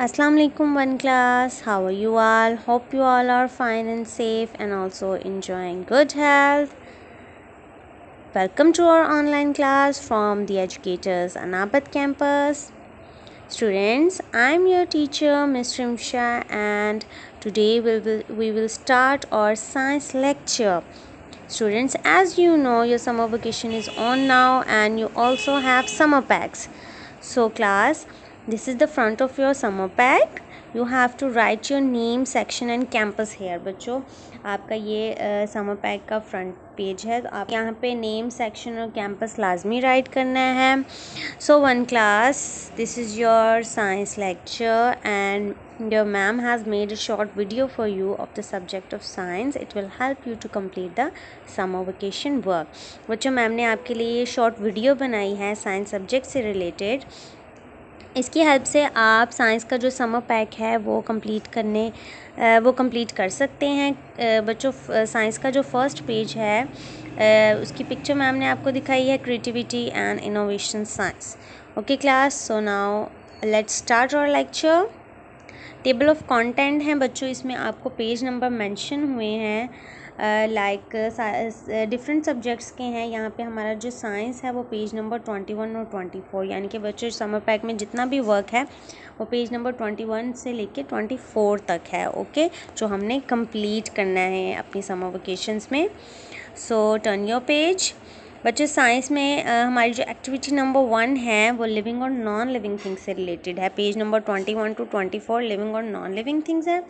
Assalamu alaikum one class. How are you all? Hope you all are fine and safe and also enjoying good health. Welcome to our online class from the Educators Anabat campus. Students, I am your teacher Ms. Rimsha and today we will start our science lecture. Students, as you know, your summer vacation is on now and you also have summer packs. So class, this is the front of your summer pack. You have to write your name, section and campus here. बच्चों, आपका ये summer pack का front page है, तो आप यहाँ पे name, section और कैंपस लाजमी राइट करना है. So one class, this is your science lecture and your ma'am has made a short video for you of the subject of science. It will help you to complete the summer vacation work. बच्चों, ma'am ने आपके लिए ये short video बनाई है science subject से related. इसकी help से आप साइंस का जो समर पैक है वो कंप्लीट कर सकते हैं. बच्चों, साइंस का जो फर्स्ट पेज है उसकी पिक्चर मैम ने आपको दिखाई है, creativity and innovation science. Okay class, so now let's start our lecture. Table of content है बच्चों, इसमें आपको पेज नंबर मेंशन हुए हैं लाइक डिफरेंट सब्जेक्ट्स के हैं. यहाँ पे हमारा जो साइंस है वो पेज नंबर 21 और 24, यानी कि बच्चों समर पैक में जितना भी वर्क है वो पेज नंबर 21 से लेके 24 तक है. ओके, जो हमने कंप्लीट करना है अपनी समर वेकेशंस में. सो टर्न योर पेज. बच्चों, साइंस में हमारी जो एक्टिविटी नंबर 1 है वो लिविंग और नॉन लिविंग थिंग्स से रिलेटेड है. पेज नंबर 21 to 24 लिविंग और नॉन लिविंग थिंग्स है.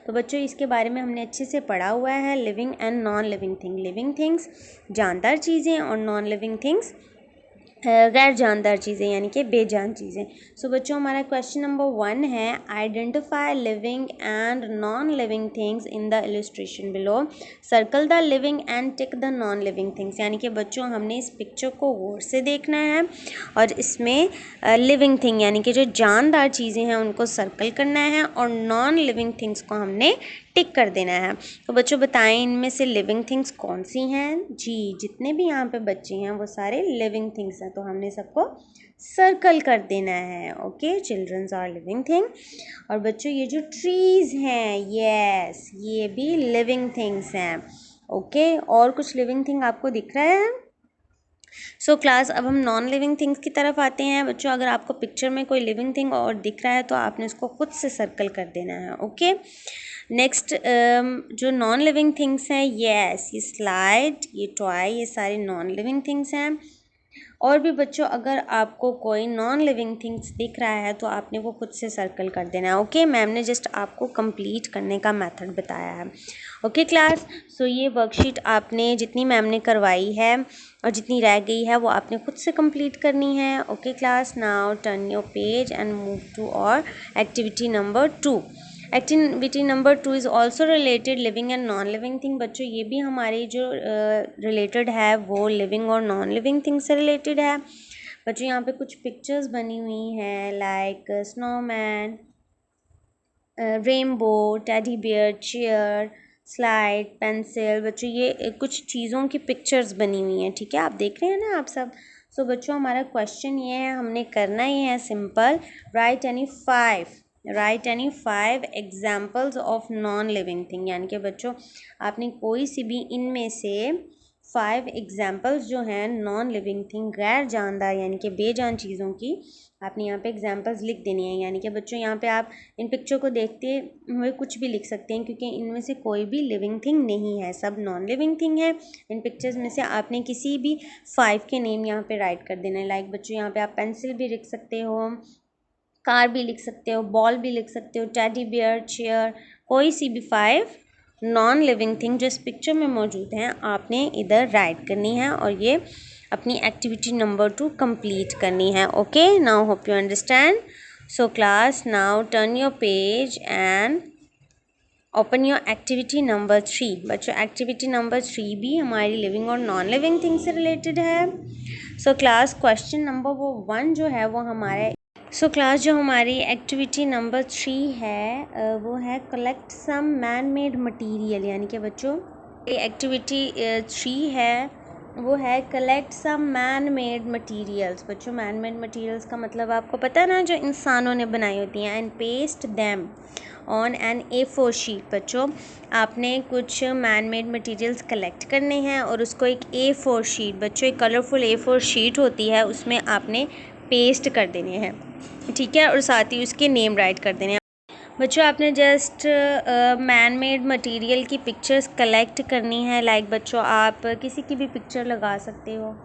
तो बच्चों, इसके बारे में हमने अच्छे से पढ़ा हुआ है. Living and non living thing. Living things जानदार चीज़ें और नॉन लिविंग थिंग्स गैर जानदार चीज़ें यानी कि बेजान चीज़ें. सो बच्चों, हमारा क्वेश्चन नंबर 1 है, identify living and non living things in the illustration below. Circle the living and tick the non living things. यानी कि बच्चों, हमने इस पिक्चर को गौर से देखना है और इसमें लिविंग थिंग यानी कि जो जानदार चीज़ें हैं उनको सर्कल करना है और नॉन लिविंग थिंग्स को हमने टिक कर देना है. तो बच्चों बताएं, इनमें से लिविंग थिंग्स कौन सी हैं? जी, जितने भी यहाँ पे बच्चे हैं वो सारे लिविंग थिंग्स हैं, तो हमने सबको सर्कल कर देना है. Okay, childrens are living thing. और बच्चों, ये जो ट्रीज़ हैं, यस, ये भी लिविंग थिंग्स हैं. ओके, और कुछ लिविंग थिंग आपको दिख रहा है? सो क्लास, अब हम नॉन लिविंग थिंग्स की तरफ आते हैं. बच्चों, अगर आपको पिक्चर में कोई लिविंग थिंग और दिख रहा है तो आपने उसको खुद से सर्कल कर देना है. ओके, नेक्स्ट जो नॉन लिविंग थिंग्स हैं, यस, ये स्लाइड, ये टॉय, ये सारे नॉन लिविंग थिंग्स हैं. और भी बच्चों, अगर आपको कोई नॉन लिविंग थिंग्स दिख रहा है तो आपने वो खुद से सर्कल कर देना है. ओके, मैम ने जस्ट आपको कंप्लीट करने का मेथड बताया है. ओके क्लास, सो ये वर्कशीट आपने जितनी मैम ने करवाई है और जितनी रह गई है वो आपने खुद से कंप्लीट करनी है. Okay class, now turn your page and move to और activity number 2. Activity number 2 is also related living and non living thing. बच्चों, ये भी हमारी जो रिलेटेड है वो लिविंग और नॉन लिविंग थिंग से रिलेटेड है. बच्चों, यहाँ पे कुछ पिक्चर्स बनी हुई हैं like snowman, rainbow, teddy bear, chair, slide, pencil. बच्चों, ये कुछ चीज़ों की पिक्चर्स बनी हुई हैं. ठीक है, आप देख रहे हैं ना आप सब. सो बच्चों, हमारा क्वेश्चन ये है, हमने करना ही है simple, right any five examples of non living thing. यानी कि बच्चों, आपने कोई सी भी इनमें से 5 एग्जाम्पल्स जो हैं नॉन लिविंग थिंग, गैर जानदार यानी कि बेजान चीज़ों की, आपने यहाँ पे एग्जाम्पल्स लिख देनी है. यानी कि बच्चों, यहाँ पे आप इन पिक्चर को देखते हुए कुछ भी लिख सकते हैं क्योंकि इनमें से कोई भी लिविंग थिंग नहीं है, सब नॉन लिविंग थिंग है. इन पिक्चर्स में से आपने किसी भी 5 के नेम यहाँ पे राइट कर देना है. लाइक बच्चों, यहाँ पे आप पेंसिल भी लिख सकते हो, कार भी लिख सकते हो, बॉल भी लिख सकते हो, टेडी बियर, चेयर, कोई सी भी 5 नॉन लिविंग थिंग जो इस पिक्चर में मौजूद हैं आपने इधर राइट करनी है और ये अपनी एक्टिविटी नंबर 2 कंप्लीट करनी है. Okay, now hope you understand. So class, now turn your page and open your activity number 3. बच्चों, एक्टिविटी नंबर 3 भी हमारी लिविंग और नॉन लिविंग थिंग से रिलेटेड है. सो क्लास, क्वेश्चन नंबर 1 जो है वो हमारे क्लास जो हमारी एक्टिविटी नंबर 3 है वो है collect some man made material. यानी कि बच्चों, ये एक्टिविटी 3 है वो है collect some man made materials. बच्चों मैन मेड मटीरियल्स का मतलब आपको पता है ना, जो इंसानों ने बनाई होती हैं। And paste them on an A4 sheet. बच्चों आपने कुछ मैन मेड मटीरियल्स कलेक्ट करने हैं और उसको एक A4 शीट, बच्चों एक कलरफुल A4 शीट होती है, उसमें आपने पेस्ट कर देने हैं, ठीक है, और साथ ही उसके नेम राइट कर देने हैं। बच्चों आपने जस्ट मैन मेड मटेरियल की पिक्चर्स कलेक्ट करनी है। लाइक बच्चों आप किसी की भी पिक्चर लगा सकते हो।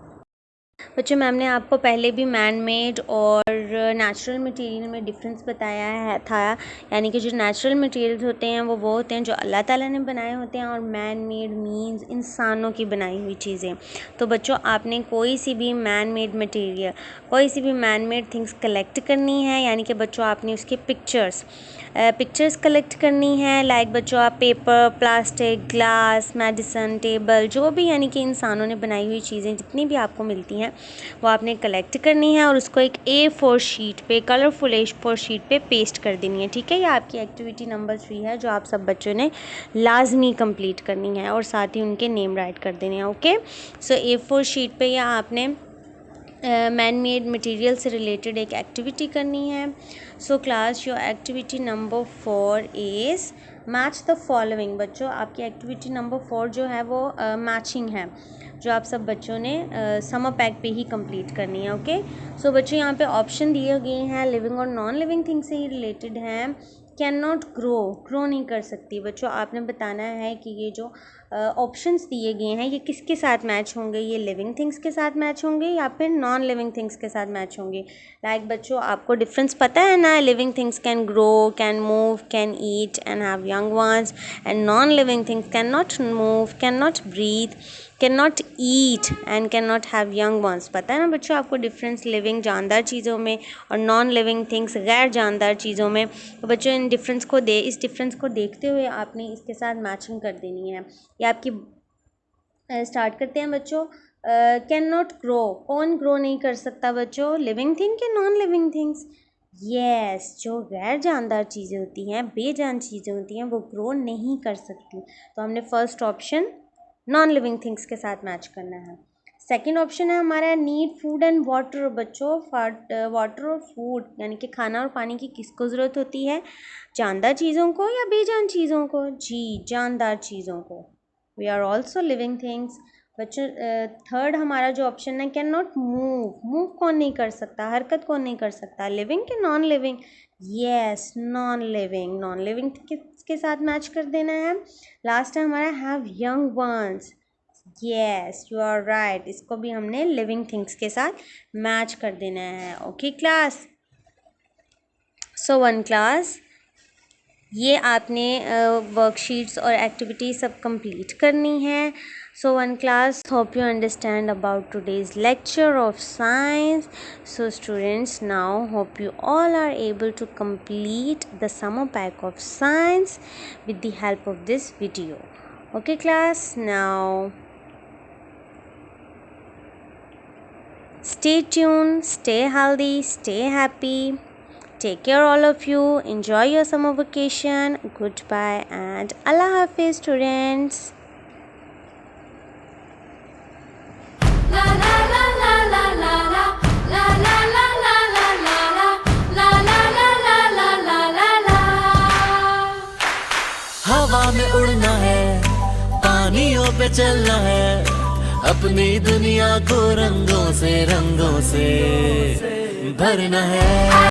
बच्चों मैम ने आपको पहले भी मैन मेड और नेचुरल मटेरियल में डिफरेंस बताया है था, यानी कि जो नेचुरल मटेरियल्स होते हैं वो होते हैं जो अल्लाह ताला ने बनाए होते हैं, और मैन मेड मीन्स इंसानों की बनाई हुई चीज़ें। तो बच्चों आपने कोई सी भी मैन मेड मटेरियल, कोई सी भी मैन मेड थिंग्स कलेक्ट करनी है, यानी कि बच्चों आपने उसके पिक्चर्स कलेक्ट करनी है। लाइक बच्चों आप paper, plastic, glass, medicine, table, जो भी यानी कि इंसानों ने बनाई हुई चीज़ें जितनी भी आपको मिलती हैं वो आपने कलेक्ट करनी है और उसको एक A4 शीट पे, कलरफुल A4 शीट पे पेस्ट कर देनी है, ठीक है। ये आपकी एक्टिविटी नंबर 3 है जो आप सब बच्चों ने लाजमी कंप्लीट करनी है और साथ ही उनके नेम राइट कर देने हैं। ओके, सो A4 शीट पे या आपने मैन मेड मटीरियल से रिलेटेड एक एक्टिविटी करनी है। So class your activity number 4 is match the following. बच्चों आपकी एक्टिविटी नंबर 4 जो है वो मैचिंग है, जो आप सब बच्चों ने समर पैक पे ही कंप्लीट करनी है। ओके, सो बच्चों यहाँ पे ऑप्शन दिए गए हैं, लिविंग और नॉन लिविंग थिंग से ही रिलेटेड हैं। कैन नॉट ग्रो नहीं कर सकती। बच्चों आपने बताना है कि ये जो ऑप्शंस दिए गए हैं ये किसके साथ मैच होंगे, ये लिविंग थिंग्स के साथ मैच होंगे या फिर नॉन लिविंग थिंग्स के साथ मैच होंगे। लाइक बच्चों आपको डिफरेंस पता है ना, living things can grow, can move, can eat and have young ones, and non living things can not move, can not breathe, can not eat and can not have young ones. पता है ना बच्चों आपको difference living जानदार चीज़ों में और non living things गैर जानदार चीज़ों में। तो बच्चों इस डिफरेंस को देखते हुए आपने इसके साथ मैचिंग कर देनी है। ये आपकी स्टार्ट करते हैं बच्चों। कैन नॉट ग्रो, कौन ग्रो नहीं कर सकता बच्चों, लिविंग थिंग के नॉन लिविंग थिंग्स। यस, जो गैर जानदार चीज़ें होती हैं, बेजान चीज़ें होती हैं, वो ग्रो नहीं कर सकती। तो हमने first option non living things के साथ मैच करना है। सेकंड ऑप्शन है हमारा नीड फूड एंड वाटर। बच्चों वाटर और फूड यानी कि खाना और पानी की किसको ज़रूरत होती है, जानदार चीज़ों को या बेजान चीज़ों को? जी, जानदार चीज़ों को। We are also living things. बच्चों थर्ड हमारा जो ऑप्शन है कैन नॉट मूव कौन नहीं कर सकता, हरकत कौन नहीं कर सकता, लिविंग के non living? Yes, non living के साथ मैच कर देना है। लास्ट है हमारा have young ones. Yes, you are right, इसको भी हमने लिविंग थिंग्स के साथ मैच कर देना है। ओके क्लास, सो 1 क्लास ये आपने वर्कशीट्स और एक्टिविटी सब कंप्लीट करनी है। सो 1 class, hope you understand about today's lecture of science. So students, now hope you all are able to complete the summer pack of science with the help of this video. Okay class, now stay tuned, stay healthy, stay happy. Take care all of you. Enjoy your summer vacation. Goodbye and Allah Hafiz students. हवा में उड़ना है, पानियों पे चलना है, अपनी दुनिया को रंगों से भरना है।